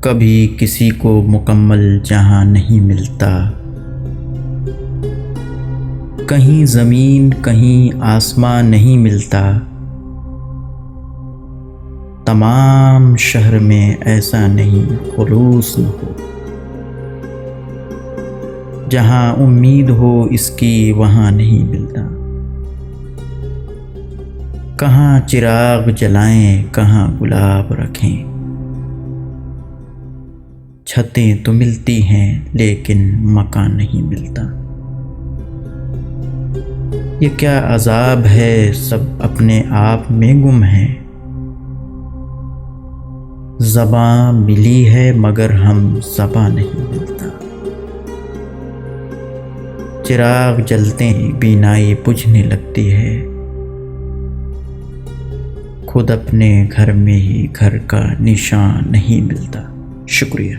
کبھی کسی کو مکمل جہاں نہیں ملتا، کہیں زمین کہیں آسمان نہیں ملتا، تمام شہر میں ایسا نہیں خلوص نہ ہو، جہاں امید ہو اس کی وہاں نہیں ملتا، کہاں چراغ جلائیں کہاں گلاب رکھیں، چھتیں تو ملتی ہیں لیکن مکان نہیں ملتا، یہ کیا عذاب ہے سب اپنے آپ میں گم ہیں، زباں ملی ہے مگر ہم زباں نہیں ملتا، چراغ جلتے ہیں بینائی بجھنے لگتی ہے، خود اپنے گھر میں ہی گھر کا نشان نہیں ملتا۔ شکریہ۔